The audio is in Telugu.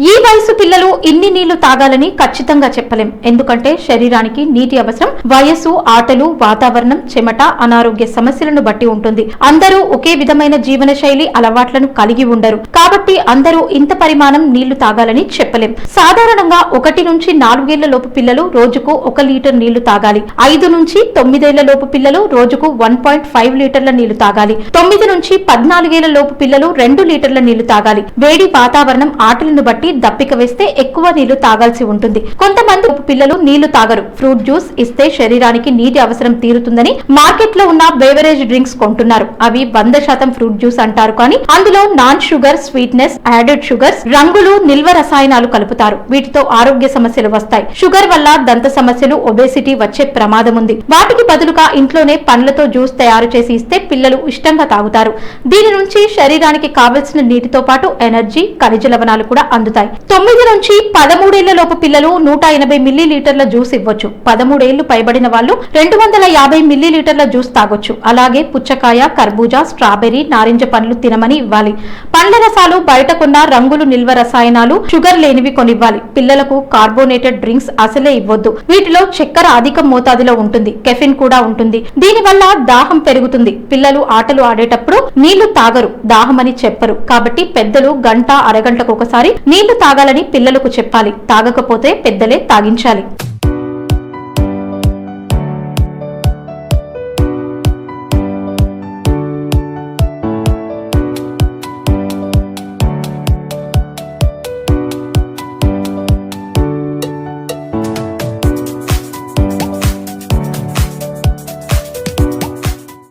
ఈ వయసు పిల్లలు ఇన్ని నీళ్లు తాగాలని ఖచ్చితంగా చెప్పలేం. ఎందుకంటే శరీరానికి నీటి అవసరం వయస్సు, ఆటలు, వాతావరణం, చెమట, అనారోగ్య సమస్యలను బట్టి ఉంటుంది. అందరూ ఒకే విధమైన జీవన శైలి అలవాట్లను కలిగి ఉండరు. కాబట్టి అందరూ ఇంత పరిమాణం నీళ్లు తాగాలని చెప్పలేం. సాధారణంగా 1 నుంచి 4 ఏళ్ల లోపు పిల్లలు రోజుకు 1 లీటర్ నీళ్లు తాగాలి. 5 నుంచి 9 ఏళ్ల లోపు పిల్లలు రోజుకు 1.5 లీటర్ల నీళ్లు తాగాలి. 9 నుంచి 14 ఏళ్ల లోపు పిల్లలు 2 లీటర్ల నీళ్లు తాగాలి. వేడి వాతావరణం, ఆటలను బట్టి దప్పిక వేస్తే ఎక్కువ నీళ్లు తాగాల్సి ఉంటుంది. కొంతమంది పిల్లలు నీళ్లు తాగరు. ఫ్రూట్ జ్యూస్ ఇస్తే శరీరానికి నీటి అవసరం తీరుతుందని మార్కెట్ లో ఉన్న బేవరేజ్ డ్రింక్స్ కొంటున్నారు. అవి 100% ఫ్రూట్ జ్యూస్ అంటారు, కానీ అందులో non sugar, sweetness, added sugars, రంగులు, నిల్వ రసాయనాలు కలుపుతారు. వీటితో ఆరోగ్య సమస్యలు వస్తాయి. షుగర్ వల్ల దంత సమస్యలు, ఒబేసిటీ వచ్చే ప్రమాదం ఉంది. వాటికి బదులుగా ఇంట్లోనే పండ్లతో జ్యూస్ తయారు చేసి ఇస్తే పిల్లలు ఇష్టంగా తాగుతారు. దీని నుంచి శరీరానికి కావలసిన నీటితో పాటు ఎనర్జీ, ఖనిజ లవణాలు కూడా అందుతాయి. 9 నుంచి 13 ఏళ్ల లోపు పిల్లలు 180 మిల్లీలీటర్ల జ్యూస్ ఇవ్వచ్చు. 13 ఏళ్లు పైబడిన వాళ్ళు 250 మిల్లీలీటర్ల జ్యూస్ తాగొచ్చు. అలాగే పుచ్చకాయ, కర్బూజా, స్ట్రాబెర్రీ, నారింజ పండ్లు తినమని ఇవ్వాలి. పండ్ల రసాలు బయట కొన్న రంగులు, నిల్వ రసాయనాలు, షుగర్ లేనివి కొనివ్వాలి. పిల్లలకు కార్బోనేటెడ్ డ్రింక్స్ అసలే ఇవ్వొద్దు. వీటిలో చక్కెర అధిక మోతాదులో ఉంటుంది, కెఫిన్ కూడా ఉంటుంది. దీనివల్ల దాహం పెరుగుతుంది. పిల్లలు ఆటలు ఆడేటప్పుడు నీళ్లు తాగరు, దాహమని చెప్పరు. కాబట్టి పెద్దలు గంట, అరగంటకు ఒకసారి నీళ్లు తాగాలని పిల్లలకు చెప్పాలి. తాగకపోతే పెద్దలే తాగించాలి.